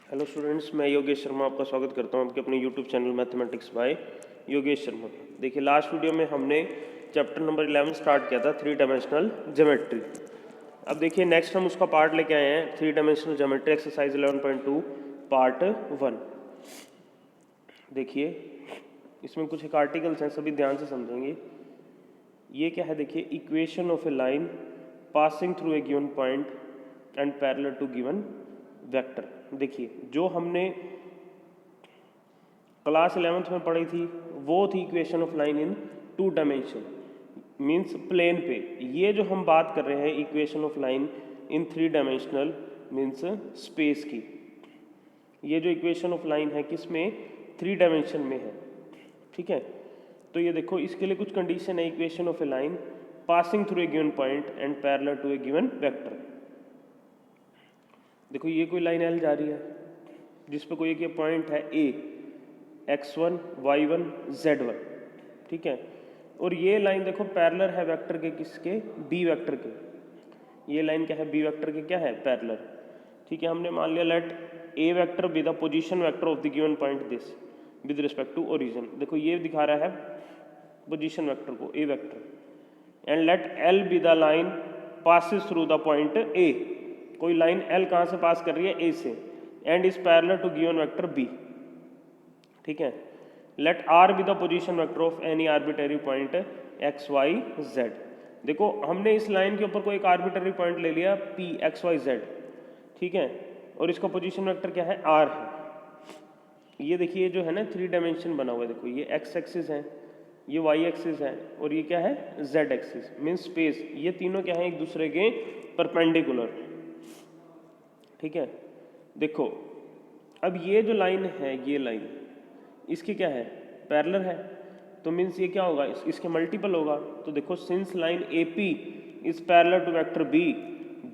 Hello students, मैं योगेश शर्मा आपका स्वागत करता हूं आपके अपने YouTube channel mathematics bye Yogesh Sharma. देखिए, लास्ट वीडियो में हमने चैप्टर नंबर 11 स्टार्ट किया था, 3 डायमेंशनल ज्योमेट्री। अब देखिए, नेक्स्ट हम उसका पार्ट लेके आए हैं, 3 डायमेंशनल ज्योमेट्री एक्सरसाइज 11.2 पार्ट 1। देखिए, इसमें कुछ एक आर्टिकल्स हैं, सभी ध्यान से समझेंगे। ये क्या है, देखिए, equation of a line passing through a given point and parallel to given vector. देखिए, जो हमने क्लास 11th में पढ़ी थी वो थी equation of line in 2 dimension, means plane पे। ये जो हम बात कर रहे हैं equation of line in 3 dimensional means space की। ये जो इक्वेशन ऑफ लाइन है किसमें, 3 डायमेंशन में है। ठीक है, तो ये देखो, इसके लिए कुछ कंडीशन है। Equation of a line passing through a given point and parallel to a given vector. देखो, ये कोई लाइन एल जा रही है जिस पे कोई एक पॉइंट है ए, x1 y1 z1। ठीक है, और ये लाइन देखो पैरेलल है वेक्टर के, किसके, बी वेक्टर के। ये लाइन क्या है, बी वेक्टर के क्या है, पैरेलल। ठीक है, हमने मान लिया let A vector be the position vector of the given point this with respect to origin. देखो, ये दिखा रहा है पोजीशन वेक्टर को, a vector. And let l be the line passes through the point a. कोई line L कहाँ से पास कर रही है, ए से, and is parallel to given vector B. ठीक है, let R be the position vector of any arbitrary point X Y Z. देखो, हमने इस लाइन के ऊपर कोई एक आर्बिटरी पॉइंट ले लिया पी एक्स वाई जेड। ठीक है, और इसका पोजीशन वेक्टर क्या है, आर है। ये देखिए, जो है ना 3 डायमेंशन बना हुआ है। देखो, ये एक्स एक्सिस है, ये वाई एक्सिस है, और ये क्या है, जेड एक्सिस मीन्स स्पेस। ये तीनों क्या है, एक दूसरे के परपेंडिकुलर। ठीक है, देखो, अब ये जो लाइन है, ये लाइन इसकी क्या है, पैरेलल है, तो मीन्स ये क्या होगा, इसके मल्टीपल होगा। तो देखो, since line A P is parallel to vector B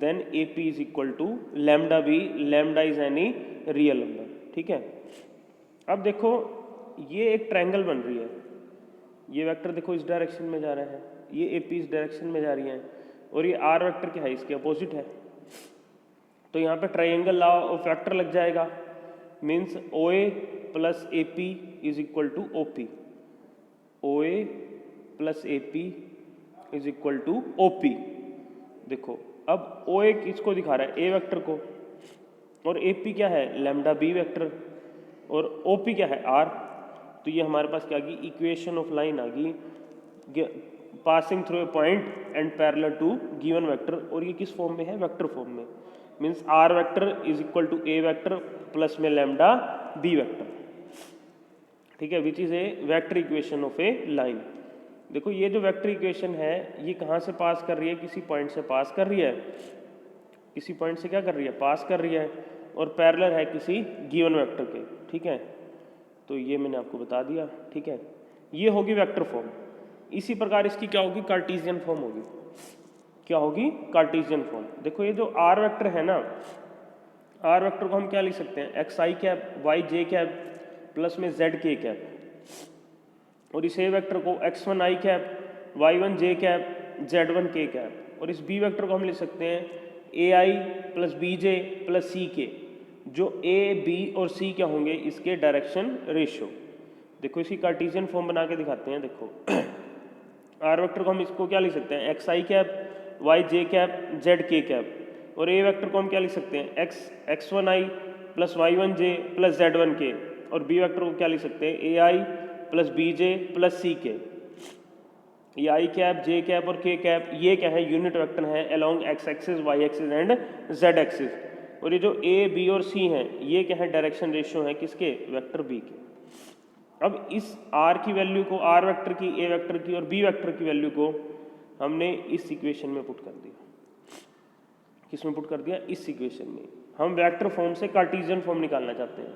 then A P is equal to lambda B, lambda is any real number. ठीक है, अब देखो, ये एक ट्रायंगल बन रही है। ये वेक्टर देखो इस डायरेक्शन में जा रहा है, ये ए पी इस डायरेक्शन में जा रही है, और ये आर वेक्टर क्या है, इसके अपोजिट है। तो यहाँ पे ट्रायंगल लॉ ऑफ वेक्टर लग जाएगा, means O A plus A P is equal to O P. O A plus A P is equal to O P. देखो, अब ओ ए किसको दिखा रहा है, ए वेक्टर को, और ए पी क्या है, लैम्डा बी वेक्टर, और ओ पी क्या है, आर। तो ये हमारे पास क्या आ गई, इक्वेशन ऑफ लाइन आ गई passing through a point and parallel to given vector. और ये किस फॉर्म में है, वेक्टर फॉर्म में, means R vector is equal to A vector plus में लैम्डा बी वेक्टर। ठीक है, which is a vector equation of a line. देखो, ये जो वेक्टर इक्वेशन है ये कहाँ से पास कर रही है, किसी पॉइंट से पास कर रही है, किसी पॉइंट से क्या कर रही है, पास कर रही है, और पैरेलल है किसी गिवन वेक्टर के। ठीक है, तो ये मैंने आपको बता दिया। ठीक है, ये होगी वेक्टर फॉर्म। इसी प्रकार इसकी क्या होगी, कार्टेशियन फॉर्म होगी। क्या होगी, कार्टेशियन फॉर्म। देखो, ये जो आर वेक्टर है ना, आर वेक्टर को हम क्या लिख सकते हैं, X I cap Y J cap plus में जेड के कैप, और इस ए वेक्टर को x1 आई कैप y1 जे कैप z1 के कैप, और इस बी वेक्टर को हम लिख सकते हैं ए आई प्लस बी जे प्लस सी के, जो ए बी और सी क्या होंगे, इसके डायरेक्शन रेशियो। देखो, इसकी कार्टेशियन फॉर्म बना के दिखाते हैं। देखो, आर वेक्टर को हम इसको क्या लिख सकते हैं, X I cap Y J cap Z K cap, और ए वेक्टर को हम क्या लिख सकते हैं, x1 आई प्लस y1 जे प्लस z1 के, और बी वेक्टर को क्या लिख सकते हैं, ए आई प्लस बी जे प्लस सी के। ये आई कैप जे कैप और के कैप ये क्या है, यूनिट वेक्टर है along X axis Y axis and Z axis. और ये जो ए बी और सी हैं ये क्या है, डायरेक्शन रेशियो है किसके, वेक्टर बी के। अब इस आर की वैल्यू को, आर वेक्टर की, ए वेक्टर की और बी वेक्टर की वैल्यू को हमने इस इक्वेशन में पुट कर दिया। किस में पुट कर दिया, इस इक्वेशन में। हम वेक्टर फॉर्म से कार्टेशियन फॉर्म निकालना चाहते हैं।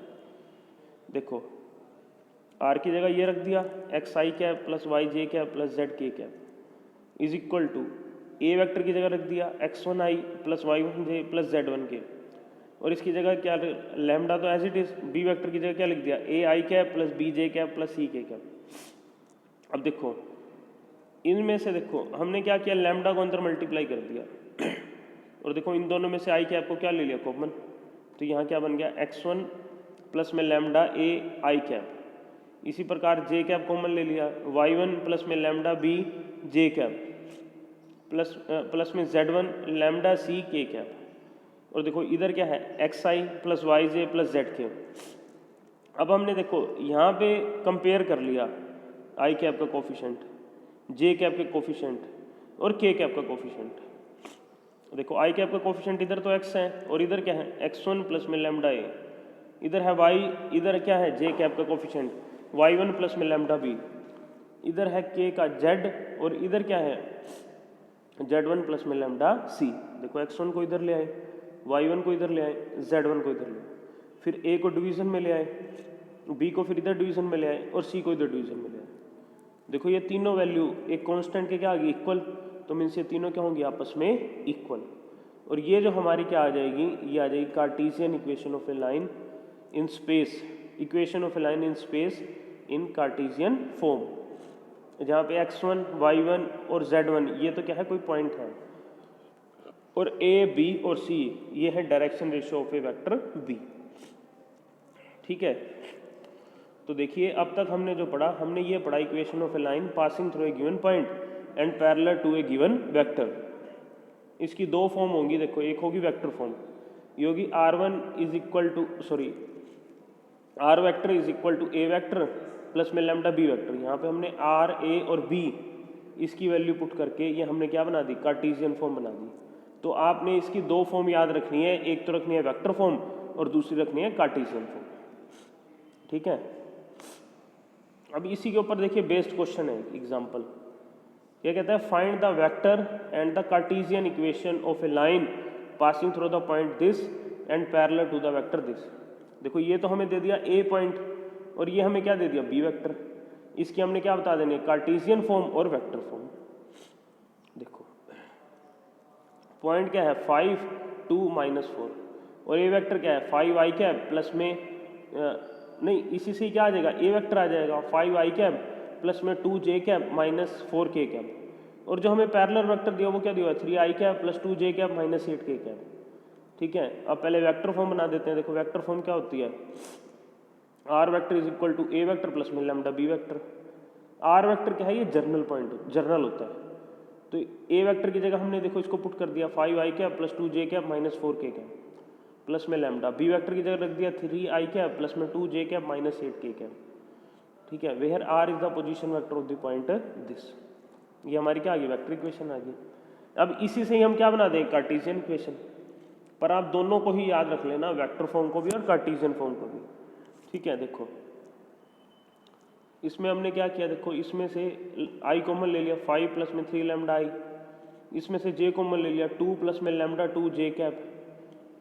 देखो, आर की जगह ये रख दिया, X I cap plus Y J cap plus Z K cap is equal to A vector की जगह रख दिया x1 आई प्लस y1 जे प्लस z1 के, और इसकी जगह क्या, लैम्डा तो as it is, b vector की जगह क्या लिख दिया, a i cap plus b J cap plus c k cap. अब देखो, इनमें से देखो हमने क्या किया, लैम्डा को अंदर मल्टीप्लाई कर दिया, और देखो इन दोनों में से आई कैप को क्या ले लिया, कॉमन। तो यहाँ क्या बन गया x1 प्लस में लैम्डा ए आई कैप। इसी प्रकार जे कैप कॉमन ले लिया, y1 प्लस में लैम्डा बी जे कैप प्लस में z1 लैम्डा सी के कैप। और देखो इधर क्या है xi plus Y J plus Z के। अब हमने देखो यहाँ पे कंपेयर कर लिया आई कैप का कोफिशेंट, जे कैप के कोफिशेंट और के कैप का कोफिशेंट। देखो आई कैप का कोफिशेंट इधर तो x है और इधर क्या है x1 प्लस में लैम्डा ए, इधर है y, इधर क्या है जे कैप का कोफिशेंट y1 प्लस में लैम्डा बी, इधर है k का z और इधर क्या है z1 प्लस में लैम्डा सी। देखो x1 को इधर ले आए, y1 को इधर ले आए, z1 को इधर ले आए, फिर a को डिवीजन में ले आए, b को फिर इधर डिवीजन में ले आए और c को इधर डिवीजन में ले आए। देखो ये तीनों वैल्यू एक कांस्टेंट के क्या आ गई इक्वल, तो मीन्स ये तीनों क्या होंगी आपस में इक्वल। और ये जो हमारी क्या आ जाएगी, ये आ जाएगी Cartesian equation of a line in space, equation of a line in space in cartesian form, जहाँ पे x1 y1 और z1 ये तो क्या है कोई पॉइंट है, और a b और c ये है direction ratio of A vector b। ठीक है, तो देखिए अब तक हमने जो पढ़ा, हमने ये पढ़ा equation of a line passing through a given point and parallel to a given vector. इसकी दो फॉर्म होंगी, देखो एक होगी वेक्टर फॉर्म, ये होगी r1 is equal to r vector is equal to a vector plus में लैम्डा b वेक्टर। यहाँ पे हमने r a और b इसकी वैल्यू पुट करके ये हमने क्या बना दी, कार्टेशियन फॉर्म बना दी। तो आपने इसकी दो फॉर्म याद रखनी है, एक तो रखनी है वेक्टर फॉर्म और दूसरी रखनी है कार्टेशियन फॉर्म। ठीक है, अब इसी के ऊपर देखिए बेस्ड क्वेश्चन है एग्जांपल, क्या कहता है find the vector and the cartesian equation of a line passing through the point this and parallel to the vector this. देखो ये तो हमें दे दिया ए पॉइंट और ये हमें क्या दे दिया बी वेक्टर, इसकी हमने क्या बता देने कार्टेशियन फॉर्म और वेक्टर फॉर्म। देखो पॉइंट क्या है 5 2 -4 और ए वेक्टर क्या है 5 आई कैप प्लस में नहीं इसी से क्या आ जाएगा ए वेक्टर आ जाएगा 5 आई कैप प्लस में 2 जे कैप माइनस 4 के कैप, और जो हमें पैरेलल वेक्टर दिया वो क्या दिया 3 आई कैप प्लस 2 जे कैप माइनस 8 के कैप। ठीक है, अब पहले वेक्टर फॉर्म बना देते हैं। देखो वेक्टर फॉर्म क्या होती है, are vector is equal to A vector plus में lambda B vector. R vector क्या है, ये जर्नल पॉइंट जर्नल होता है, तो ए वेक्टर की जगह हमने देखो इसको पुट कर दिया 5 आई कैप प्लस 2 जे cap minus 4 K cap plus में लैम्डा। बी वेक्टर की जगह रख दिया 3 आई कैप प्लस में 2 जे कैप माइनस 8 के कैप। ठीक है, where R is the position vector of the point this. ये हमारी क्या आ गई वेक्टर इक्वेशन आ गई। अब इसी से ही हम क्या बना दें कार्टेशियन इक्वेशन, पर आप दोनों को ही याद रख लेना, वेक्टर फॉर्म को भी और कार्टेशियन फॉर्म को भी। ठीक है, देखो इसमें हमने क्या किया, देखो इसमें से आई कॉमन ले लिया 5 प्लस में 3 लैम्डा आई, इसमें से जे कॉमन ले लिया 2 प्लस में लैम्डा 2 जे कैप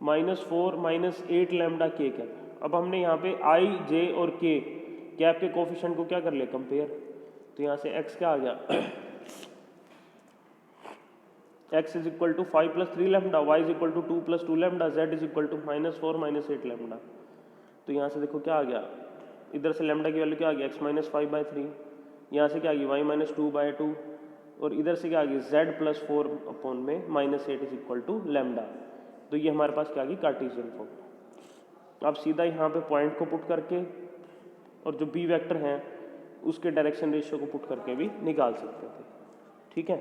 माइनस 4 माइनस 8 लैम्डा के कैप। अब हमने यहाँ पे आई जे और के कैप के कोफिशिएंट को क्या कर लिया कंपेयर, तो यहाँ से x क्या आ गया x is equal to 5 plus 3 lambda, y is equal to 2 plus 2 lambda, z is equal to minus 4 minus 8 lambda. तो यहाँ से देखो क्या आ गया, इधर से लैम्डा की वैल्यू क्या आ गई x माइनस 5/3, यहाँ से क्या आ गई y माइनस 2/2 और इधर से क्या आ गई z प्लस 4 अपॉन में minus 8 is equal to lambda. तो ये हमारे पास क्या आ गई कार्टेशियन फॉर्म। आप सीधा यहाँ पे पॉइंट को पुट करके और जो बी वेक्टर हैं उसके डायरेक्शन रेशियो को पुट करके भी निकाल सकते थे। ठीक है,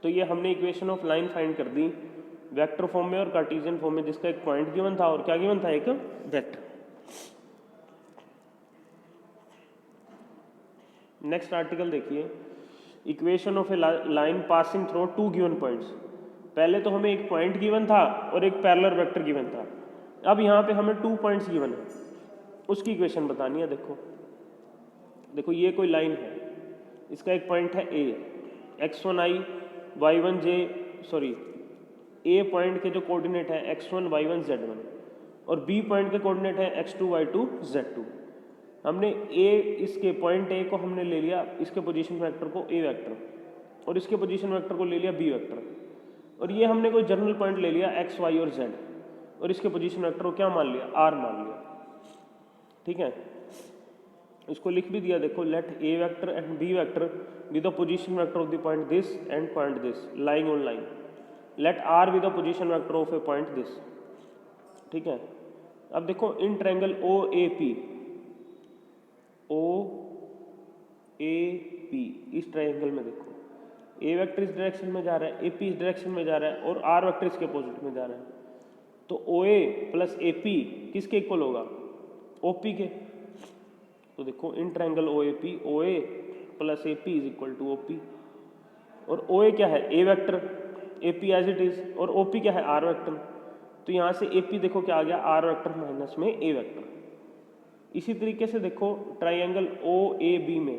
तो ये हमने इक्वेशन ऑफ लाइन फाइंड कर दी वेक्टर फॉर्म में और कार्टेशियन फॉर्म में, जिसका एक पॉइंट गिवन था और क्या गिवन था एक वेक्टर। नेक्स्ट आर्टिकल देखिए, equation of a line passing through 2 given points. पहले तो हमें एक पॉइंट गिवन था और एक पैरेलल वेक्टर गिवन था, अब यहाँ पे हमें 2 पॉइंट्स गिवन है, उसकी इक्वेशन बतानी है। देखो ये कोई लाइन है, इसका एक पॉइंट है ए, x1i y1j ए पॉइंट के जो कोऑर्डिनेट है x1 y1 z1 और बी पॉइंट के कोऑर्डिनेट है x2 y2 z2। हमने ए इसके पॉइंट ए को हमने ले लिया, इसके पोजीशन वेक्टर को ए वेक्टर और इसके पोजीशन वेक्टर को ले लिया बी वेक्टर, और ये हमने कोई जनरल पॉइंट ले लिया x y और z और इसके पोजीशन वेक्टर को क्या मान लिया r मान लिया। ठीक है, इसको लिख भी दिया, देखो let A vector and B vector be the position vector of the point this and point this lying on line, let R be the position vector of a point this. ठीक है। अब देखो in triangle O A P, इस triangle में देखो ए vector इस direction में जा रहा है, ए पी इस डायरेक्शन में जा रहा है और आर वेक्टर इसके अपोजिट में जा रहा है। तो ओ ए प्लस ए पी किसके इक्वल होगा? ओ पी के। तो देखो in triangle O A plus A P is equal to O p. और ओ ए क्या है? A vector, a p as it is, और ओ पी क्या है? Are vector. तो यहाँ से ए पी देखो क्या आ गया? आर वेक्टर माइनस में ए वेक्टर। इसी तरीके से देखो ट्रायंगल ओ ए बी में,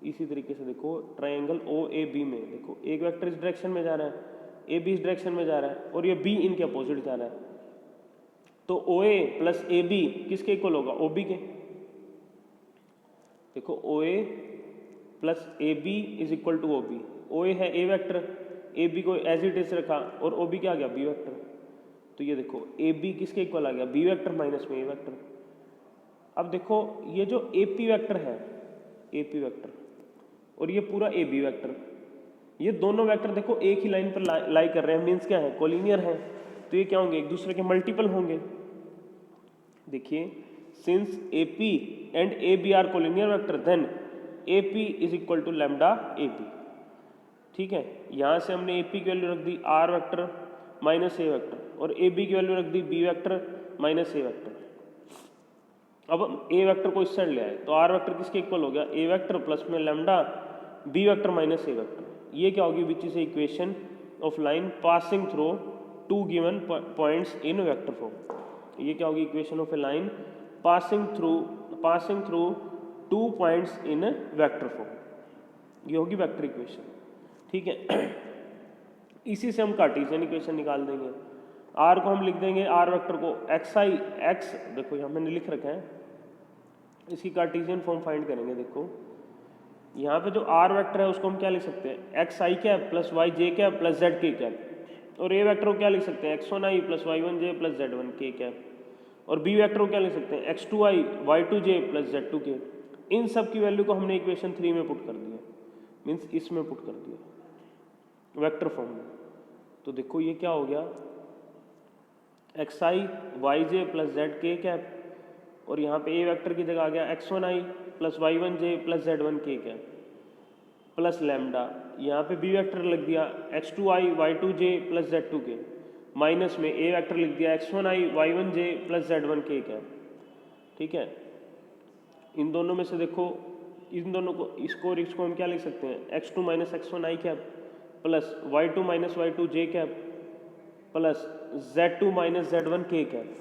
इसी तरीके से देखो ट्रायंगल ओ ए बी में देखो एक वेक्टर इस डायरेक्शन में जा रहा है, ए बी इस डायरेक्शन में जा रहा है और ये बी इनके अपोजिट जा रहा है। तो o A plus a b किसके इक्वल होगा? ओ बी के। देखो o A plus a b is equal to o b. O a है ए वेक्टर, ए बी को एज इट इज रखा और ओ बी क्या आ गया? B vector. तो ये देखो ए बी किसके इक्वल आ गया? बी वेक्टर माइनस में ए वेक्टर। अब देखो ये जो ए पी वेक्टर है, ए पी वेक्टर और ये पूरा ए बी वेक्टर, ये दोनों वेक्टर देखो एक ही लाइन पर लाई कर रहे हैं, मीन्स क्या है? कोलिनियर है। तो ये क्या होंगे? एक दूसरे के मल्टीपल होंगे। देखिए since A P and A B are collinear vector then A P is equal to lambda A B. ठीक है, यहां से हमने ए पी की वैल्यू रख दी आर वेक्टर माइनस ए वेक्टर और ए बी की वैल्यू रख दी बी वेक्टर माइनस ए वेक्टर। अब हम ए वेक्टर को इस साइड ले आए तो आर वेक्टर किसके इक्वल हो गया? ए वेक्टर प्लस में लैम्डा बी वेक्टर माइनस ए वेक्टर। ये क्या होगी? Which is equation of line passing through two given points in vector form. ये क्या होगी? Equation of a line passing through two points in vector form. ये होगी vector equation. ठीक है, इसी से हम कार्टेशियन इक्वेशन निकाल देंगे। आर को हम लिख देंगे, आर वेक्टर को एक्स आई एक्स, देखो यहाँ मैंने लिख रखा है, इसकी कार्टेशियन फॉर्म फाइंड करेंगे। देखो यहाँ पे जो आर वेक्टर है उसको हम क्या लिख सकते हैं? X I cap plus Y J cap plus Z K cap. और ए वेक्टर को क्या लिख सकते हैं? X one I plus Y one J plus Z one K cap. और बी वेक्टर को क्या लिख सकते हैं? X two I Y two J plus Z two K. इन सब की वैल्यू को हमने इक्वेशन 3 में पुट कर दिया, मीन्स इसमें पुट कर दिया वेक्टर फॉर्म में। तो देखो ये क्या हो गया? X I Y J plus Z K cap और यहाँ पे ए वेक्टर की जगह आ गया X one I plus Y one J plus Z one K cap plus lambda. यहाँ पे बी वेक्टर लिख दिया X two I Y two J plus Z two K minus में ए वेक्टर लिख दिया X one I Y one J plus Z one K cap. ठीक है, इन दोनों में से देखो इन दोनों को, इसको और इसको हम क्या लिख सकते हैं? X two minus x one I cap plus Y two minus Y two J cap plus Z two minus Z one K cap.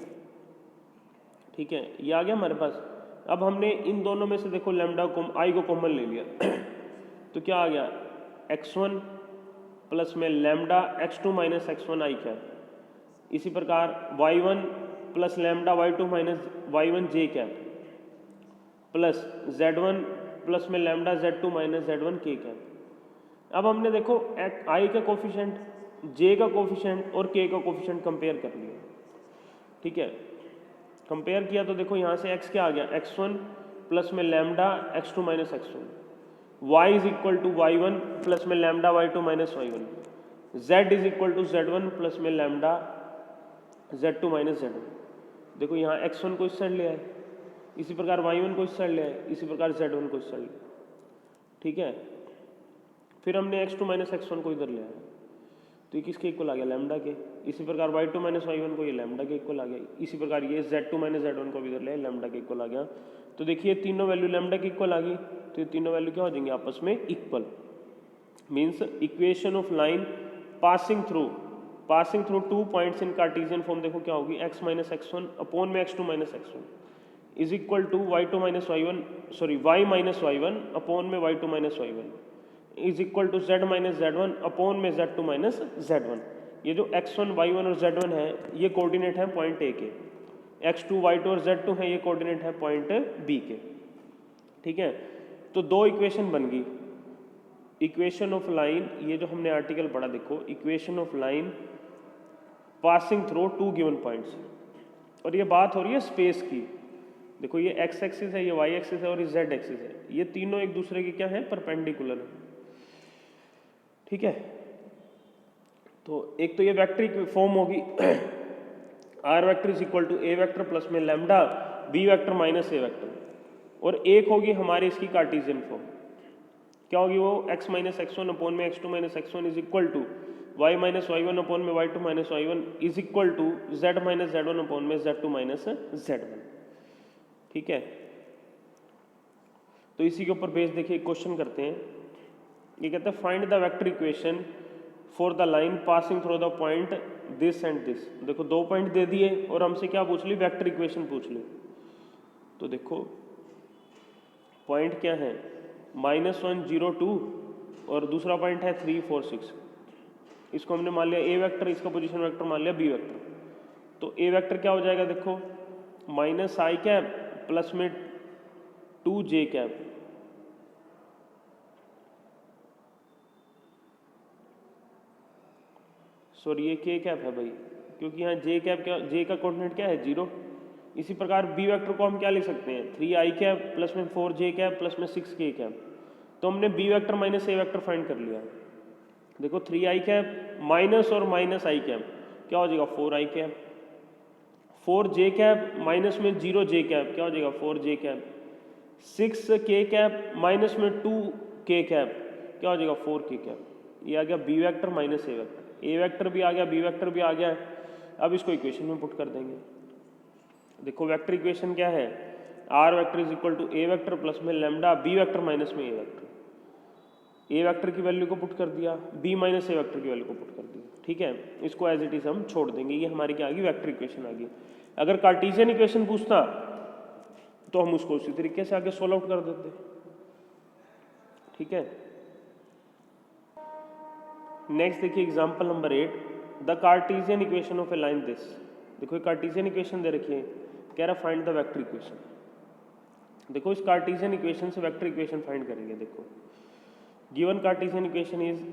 ठीक है, ये आ गया हमारे पास। अब हमने इन दोनों में से देखो लैम्डा को आई को कॉमन ले लिया तो क्या आ गया? x1 प्लस में लैम्डा x2 माइनस x1 आई कैप। इसी प्रकार y1 plus lambda y2 minus y1 जे कैप प्लस z1 प्लस में लैम्डा z2 माइनस z1 के कैप। अब हमने देखो आई का कोफिशिएंट, जे का कोफिशिएंट और के का कोफिशिएंट कंपेयर कर लिया। ठीक है, कंपेयर किया तो देखो यहाँ से x क्या आ गया? x1 प्लस में lambda x2 minus x1, y is equal to y1 plus में lambda y2 minus y1, z is equal to z1 plus में लैम्डा z2 माइनस z1। देखो यहाँ x1 को इस साइड ले आए, इसी प्रकार y1 को इस साइड ले आए, इसी प्रकार z1 को इस साइड ले। ठीक है, फिर हमने x2 माइनस x1 को इधर ले आया तो ये किसके इक्वल आ गया? लैम्डा के। इसी प्रकार y2 माइनस y1 को ये लैम्डा के इक्वल आ गया। इसी प्रकार ये z2 माइनस z1 को भी इधर ले लैम्डा के इक्वल आ गया। तो देखिए तीनों वैल्यू लैम्डा के इक्वल आ गई, तो ये तीनों वैल्यू क्या हो जाएंगे? आपस में equal. Means equation of line passing through two points in cartesian form देखो क्या होगी? x माइनस x1 अपॉन में x2 minus x1 is equal to y2 minus y1 sorry y minus y1 upon में y2 minus y1 is equal to z minus z1 upon में z2 minus z1। ये जो x1 y1 और z1 है ये coordinate है point A के, x2 y2 और z2 है ये कोऑर्डिनेट है पॉइंट बी के। ठीक है, तो दो इक्वेशन बन गई। इक्वेशन ऑफ लाइन, ये जो हमने आर्टिकल पढ़ा देखो, equation of line passing through two given points, और ये बात हो रही है स्पेस की। देखो ये x एक्सिस है, ये y एक्सिस है और ये z एक्सिस है, ये तीनों एक दूसरे के क्या है? परपेंडिकुलर है। ठीक है, तो एक तो ये वेक्टर फॉर्म होगी R vector is equal to A vector plus में लैम्डा बी वेक्टर माइनस ए वेक्टर, और एक होगी हमारी इसकी कार्टेशियन फॉर्म, क्या होगी वो x minus x one upon में x2 minus x one is equal to y minus Y one upon में y2 minus Y one is equal to z minus Z one upon में z2 minus Z one. ठीक है, तो इसी के ऊपर base देखिए क्वेश्चन करते हैं। ये कहते हैं find the vector equation for the line passing through the point this and this. देखो दो पॉइंट दे दिए और हमसे क्या पूछ ली, वेक्टर इक्वेशन पूछ ली। तो देखो पॉइंट क्या है, -1 0 2 और दूसरा पॉइंट है 3 4 6। इसको हमने मान लिया ए वेक्टर, इसका पोजीशन वेक्टर मान लिया बी वेक्टर। तो ए वेक्टर क्या हो जाएगा, देखो माइनस आई कैप प्लस में 2 जे कैप, सॉरी ये के कैप है भाई, क्योंकि यहाँ जे कैप क्या, जे का कोऑर्डिनेट क्या है 0। इसी प्रकार बी वेक्टर को हम क्या लिख सकते हैं, 3 आई कैप प्लस में 4 जे कैप प्लस में 6 के कैप। तो हमने बी वेक्टर माइनस ए वेक्टर फाइंड कर लिया। देखो 3 आई कैप माइनस और माइनस आई कैप क्या हो जाएगा 4 आई कैप, 4 जे कैप माइनस में 0 जे कैप क्या हो जाएगा 4 जे कैप, 6 के कैप माइनस में 2 के कैप क्या हो जाएगा 4 के कैप। ये आ गया b vector minus A vector, A vector भी आ गया बी वेक्टर भी आ गया। अब इसको इक्वेशन में पुट कर देंगे। देखो वेक्टर इक्वेशन क्या है, are vector is equal to A vector plus में लैम्डा बी वेक्टर माइनस में ए वेक्टर। ए वेक्टर की वैल्यू को पुट कर दिया, बी माइनस ए वेक्टर की वैल्यू को पुट कर दिया। ठीक है, इसको एज इट इज हम छोड़ देंगे। ये हमारी क्या आ गई, वेक्टर इक्वेशन आ गई। अगर कार्टेशियन इक्वेशन पूछता तो हम उसको उसी तरीके से आगे सोल्व आउट कर देते। ठीक है, नेक्स्ट देखिए example number 8, the cartesian equation of a line this. देखो कार्टेशियन इक्वेशन दे रखी है, कह रहा फाइंड द वेक्टर इक्वेशन। देखो इस कार्टेशियन इक्वेशन से वेक्टर इक्वेशन फाइंड करेंगे। देखो given Cartesian equation is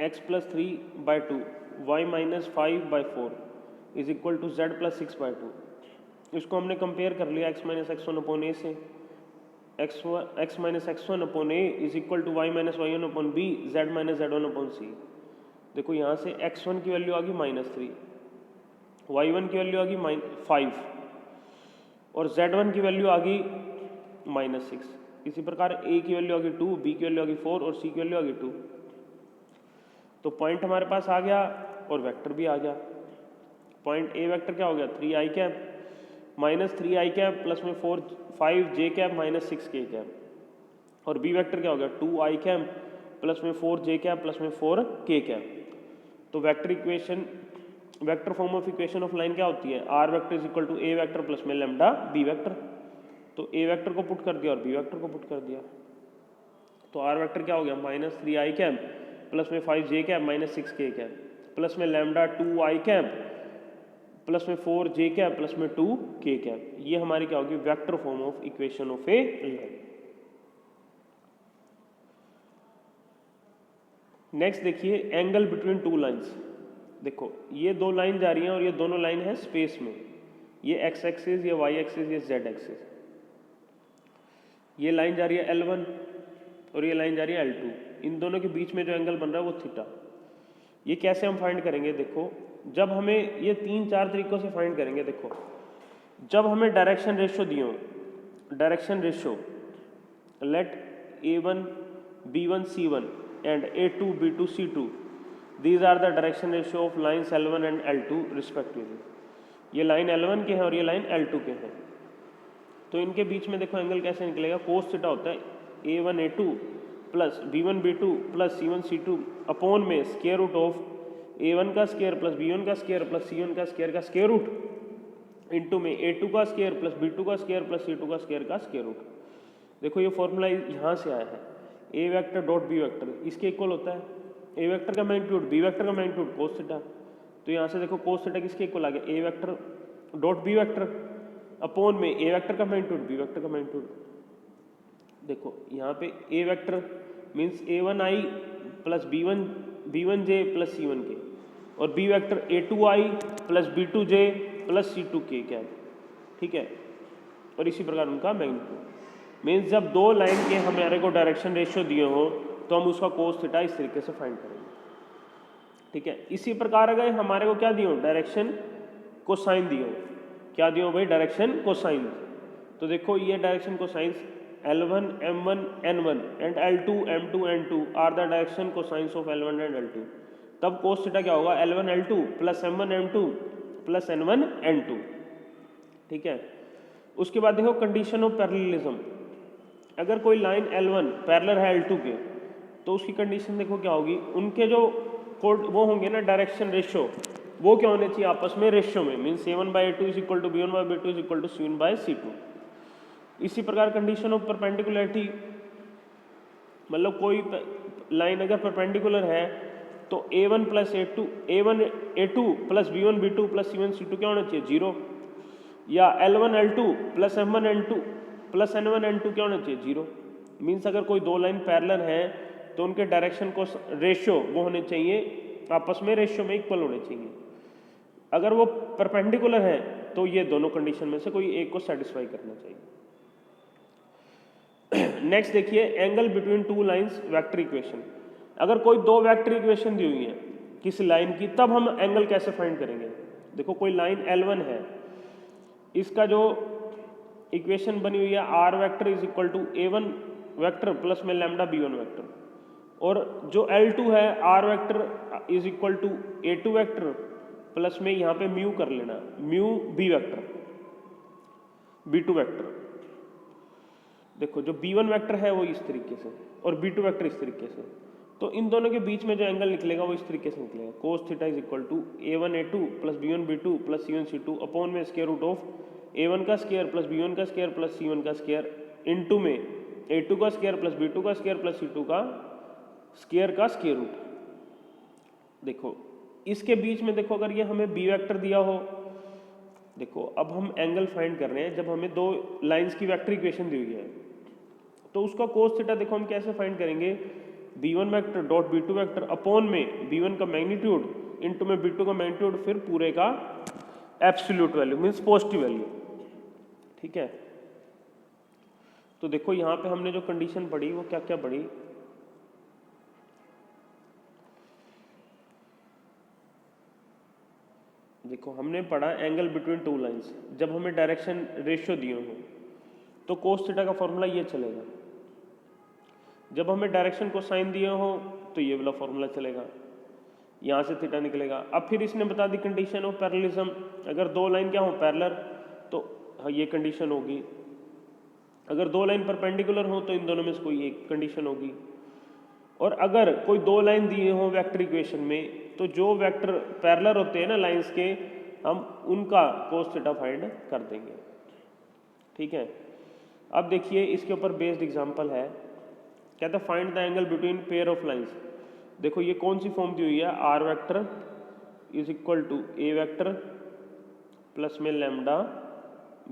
x plus 3/2 y minus 5/4 is equal to z plus 6/2। इसको हमने कंपेयर कर लिया x minus x one upon a से, x minus x one upon a is equal to y minus Y one upon b z minus Z one upon c. देखो यहाँ से x1 की value आ गई -3, y1 की value आ गई 5 और z1 की वैल्यू आ गई -6। इसी प्रकार a की वैल्यू आ गई 2, b की वैल्यू आ गई 4 और c की वैल्यू आ गई 2। तो पॉइंट हमारे पास आ गया और वेक्टर भी आ गया। पॉइंट ए वेक्टर क्या हो गया 3 आई कैप माइनस 3 आई कैप प्लस में 5 जे कैप माइनस 6 के कैप, और बी वेक्टर क्या हो गया 2 आई कैप प्लस में 4 जे कैप प्लस में 4 के कैप। तो vector equation, vector form of equation of line क्या होती है, are vector is equal to A vector plus में लैम्डा बी वेक्टर। तो ए वेक्टर को पुट कर दिया और बी वेक्टर को पुट कर दिया। तो आर वेक्टर क्या हो गया -3 आई कैप प्लस में 5 जे कैप माइनस 6 के कैप प्लस में लैम्डा 2 आई कैप प्लस में 4 जे कैप प्लस में 2 के कैप। ये हमारी क्या होगी, vector form of equation of a line. Next देखिए एंगल बिटवीन टू लाइंस। देखो ये दो लाइन जा रही हैं और ये दोनों लाइन है स्पेस में, ये एक्स एक्सिस, ये वाई एक्सिस, ये जेड एक्सिस। ये लाइन जा रही है L1 और ये लाइन जा रही है L2। इन दोनों के बीच में जो एंगल बन रहा है वो थीटा। ये कैसे हम फाइंड करेंगे, देखो जब हमें ये 3-4 तरीकों से फाइंड करेंगे। देखो जब हमें डायरेक्शन रेशियो दिए हो, direction ratio let A1 B1 C1 and A2 B2 C2, these are the direction ratio of lines L1 and L2 respectively। ये लाइन L1 के हैं और ये लाइन L2 के हैं। तो इनके बीच में देखो एंगल कैसे निकलेगा, कोस थीटा होता है A1 A2 plus B1 B2 plus C1 C2 upon में स्क्वायर रूट ऑफ A1 का स्क्वायर प्लस B1 का स्क्वायर प्लस C1 का स्क्वायर रूट इंटू में A2 का स्क्वायर प्लस B2 का स्क्वायर प्लस C2 का स्क्वायर रूट। देखो ये फॉर्मूला यहाँ से आया है, a vector dot b vector इसके इक्वल होता है ए वेक्टर का मैग्नीट्यूड बी वेक्टर का मैग्नीट्यूड कोस थीटा। तो यहाँ से देखो कोस थीटा किसके इक्वल आ गया, ए vector dot b vector upon में ए वेक्टर का मैग्नीट्यूड बी वेक्टर का मैग्नीट्यूड। देखो यहाँ पे ए vector means A1i plus B1j plus C1 k, और B vector A2i plus B2j plus C2 के क्या है, ठीक है। और इसी प्रकार उनका मैग्नीट्यूड। मीन्स जब दो लाइन के हमारे को डायरेक्शन रेशियो दिए हो तो हम उसका कोस थीटा इस तरीके से फाइंड करेंगे, ठीक है। इसी प्रकार अगर हमारे को क्या दिए हो, डायरेक्शन कोसाइन दियो, क्या दियो भाई, डायरेक्शन कोसाइन। तो देखो ये direction cosines L1 M1 N1 and L2 M2 N2 are the direction cosines of L1 and L2। तब कोस थीटा क्या होगा, L1 L2 plus M1 M2 plus N1 N2। ठीक है, उसके बाद देखो कंडीशन ऑफ पैरेललिज्म। अगर कोई लाइन L1 पैरेलल है L2 के, तो उसकी कंडीशन देखो क्या होगी, उनके जो वो होंगे ना डायरेक्शन रेशियो, वो क्या होने चाहिए आपस में रेशियो में, means A1/A2 is equal to B1/B2 is equal to C1/C2। इसी प्रकार कंडीशन ऑफ परपेंडिकुलरिटी, मतलब कोई लाइन अगर परपेंडिकुलर है तो A1 plus A2 plus B1/B2 plus C1/C2 क्या होना चाहिए, 0। या L1 L2 plus M1 N2 plus N1 N2 क्या होना चाहिए, 0। मीन्स अगर कोई दो लाइन पैरेलल है तो उनके डायरेक्शन को रेशियो वो होने चाहिए आपस में रेशियो में इक्वल होने चाहिए। अगर वो परपेंडिकुलर है तो ये दोनों कंडीशन में से कोई एक को सेटिस्फाई करना चाहिए। नेक्स्ट देखिए angle between two lines vector equation. अगर कोई दो वेक्टर इक्वेशन दी हुई है किसी लाइन की, तब हम एंगल कैसे फाइंड करेंगे। देखो कोई लाइन L1 है, इसका जो इक्वेशन बनी हुई है R vector is equal to A1 vector plus में लैम्डा B1 वेक्टर, और जो L2 है R vector is equal to A2 vector plus में यहाँ पे म्यू कर लेना, mu B vector B2 vector. देखो जो B1 वेक्टर है वो इस तरीके से और B2 वेक्टर इस तरीके से, तो इन दोनों के बीच में जो एंगल निकलेगा वो इस तरीके से निकलेगा, cos theta is equal to A1 A2 plus B1 B2 plus C1 C2 upon में स्क्वायर रूट ऑफ A1 का स्क्वायर प्लस B1 का स्क्वायर प्लस C1 का स्क्वायर इनटू में A2 का स्क्वायर प्लस B2 का स्क्वायर प्लस C2 का square root. देखो इसके बीच में देखो अगर ये हमें B वेक्टर दिया हो, देखो अब हम एंगल फाइंड कर रहे हैं जब हमें दो लाइंस की वेक्टर इक्वेशन दी हुई है, तो उसका कोस थीटा देखो हम कैसे फाइंड करेंगे, B1 vector dot B2 vector upon में B1 का मैग्नीट्यूड इनटू में B2 का मैग्नीट्यूड फिर पूरे का absolute value means positive value. ठीक है, तो देखो यहाँ पे हमने जो कंडीशन पढ़ी वो क्या क्या पढ़ी, देखो हमने पढ़ा एंगल बिटवीन टू लाइंस, जब हमें डायरेक्शन रेशियो दिए हो तो कोस थीटा का फॉर्मूला ये चलेगा, जब हमें डायरेक्शन को साइन दिए हो तो ये वाला फॉर्मूला चलेगा, यहाँ से थीटा निकलेगा। अब फिर इसने बता दी कंडीशन ऑफ पैरेललिज्म, अगर दो लाइन क्या हो पैरेलल तो ये कंडीशन होगी, अगर दो लाइन परपेंडिकुलर हो तो इन दोनों में से कोई एक कंडीशन होगी, और अगर कोई दो लाइन दिए हो वेक्टर इक्वेशन में तो जो वेक्टर पैरेलल होते हैं ना लाइंस के, हम उनका कोस थीटा फाइंड कर देंगे। ठीक है, अब देखिए इसके ऊपर बेस्ड एग्जांपल है, कहता है find the angle between pair of lines. देखो ये कौन सी फॉर्म दी हुई है, R vector is equal to A vector plus में लैम्डा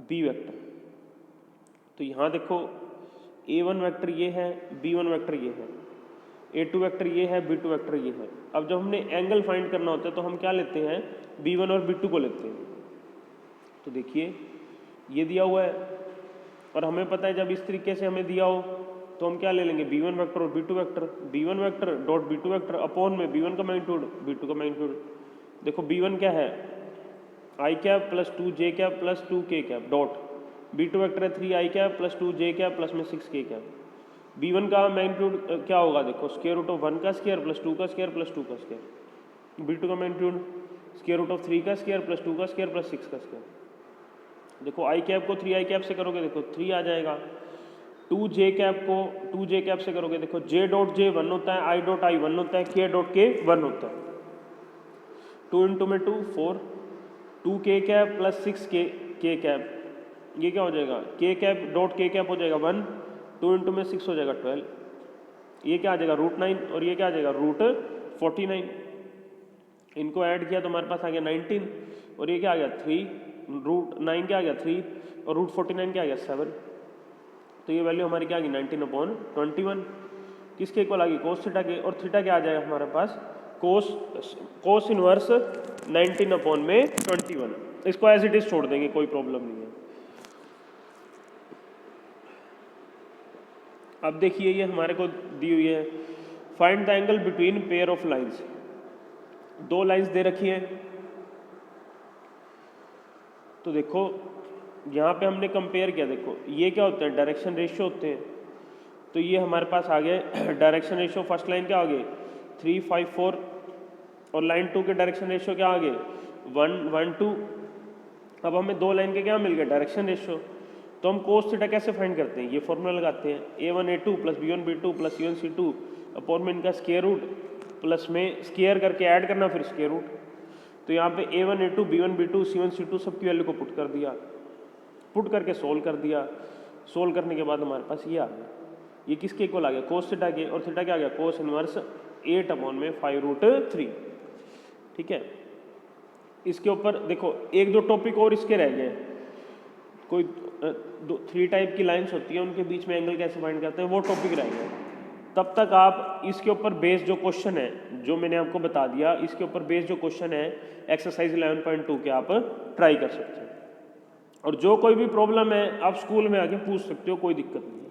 B वेक्टर। तो यहाँ देखो A1 वेक्टर ये है, B1 वेक्टर ये है, A2 वेक्टर ये है, B2 वेक्टर ये है। अब जब हमने एंगल फाइंड करना होता है तो हम क्या लेते हैं, B1 और B2 को लेते हैं। तो देखिए ये दिया हुआ है और हमें पता है जब इस तरीके से हमें दिया हो तो हम क्या ले लेंगे, B1 वेक्टर और B2 vector, B1 vector dot B2 vector upon में B1 का मैग्नीट्यूड B2 का मैग्नीट्यूड। देखो B1 क्या है, i cap plus 2j cap plus 2k cap dot B2 vector है 3i cap plus 2j cap plus में 6k cap. B1 का magnitude क्या होगा, देखो स्क्वायर रूट ऑफ 1 का स्क्वायर प्लस 2 का स्क्वायर प्लस 2 का स्क्वायर। B2 का मैग्नीट्यूड स्क्वायर रूट ऑफ 3 का स्क्वायर प्लस 2 का स्क्वायर प्लस 6 का स्क्वायर। देखो आई कैप को 3i कैप से करोगे देखो 3 आ जाएगा, 2j कैप को 2j कैप से करोगे देखो j डॉट j 1 होता है, i डॉट i 1 होता है, k डॉट k 1 होता है। 2 इंटू में 2 4, 2k cap plus 6k cap, ये क्या हो जाएगा, k cap dot k cap हो जाएगा 1, 2 इंटू में 6 हो जाएगा 12, ये क्या आ जाएगा √9 और ये क्या आ जाएगा √49। इनको ऐड किया तो हमारे पास आ गया 19 और ये क्या आ गया 3, √9 क्या आ गया 3 और √49 क्या आ गया 7। तो ये वैल्यू हमारी क्या आ गई 19/21, किसके इक्वल आ गई, कोस थीटा के, और थीटा क्या आ जाएगा हमारे पास, कोस इनवर्स 19/21। इसको एज इट इज छोड़ देंगे, कोई प्रॉब्लम नहीं है। अब देखिए ये हमारे को दी हुई है, find the angle between pair of lines. दो लाइंस दे रखी है, तो देखो यहाँ पे हमने कंपेयर किया, देखो ये क्या होता है, डायरेक्शन रेशियो होते हैं। तो ये हमारे पास आ गए डायरेक्शन रेशियो, फर्स्ट लाइन क्या आ गए 3, 5, 4, और लाइन 2 के डायरेक्शन रेशियो क्या आ गए 1, 1, 2। अब हमें 2 लाइन के क्या मिल गए डायरेक्शन रेशियो। तो हम कोस थीटा कैसे फाइंड करते हैं, ये फॉर्मूला लगाते हैं a1 a2 plus b1 b2 plus c1 c2 upon में इनका स्क्वायर रूट प्लस में स्क्वायर करके ऐड करना फिर स्क्वायर रूट। तो यहाँ पे a1 a2 b1 b2 c1 c2 सबकी वैल्यू को पुट कर दिया, पुट करके सोल्व कर दिया। सोल्व करने के बाद हमारे पास ये आ गया, ये किसके इक्वल आ गया कोस थीटा के, और थीटा क्या आ गया कोस इनवर्स 8 अपॉन में 5√3। ठीक है, इसके ऊपर देखो 1-2 टॉपिक और इसके रह गए। कोई 3 टाइप की लाइंस होती है, उनके बीच में एंगल कैसे फाइंड करते हैं, वो टॉपिक रह गए। तब तक आप इसके ऊपर बेस जो क्वेश्चन है जो मैंने आपको बता दिया, इसके ऊपर बेस जो क्वेश्चन है एक्सरसाइज 11.2 के आप ट्राई कर सकते हैं। और जो कोई भी प्रॉब्लम है आप स्कूल में आके पूछ सकते हो, कोई दिक्कत नहीं।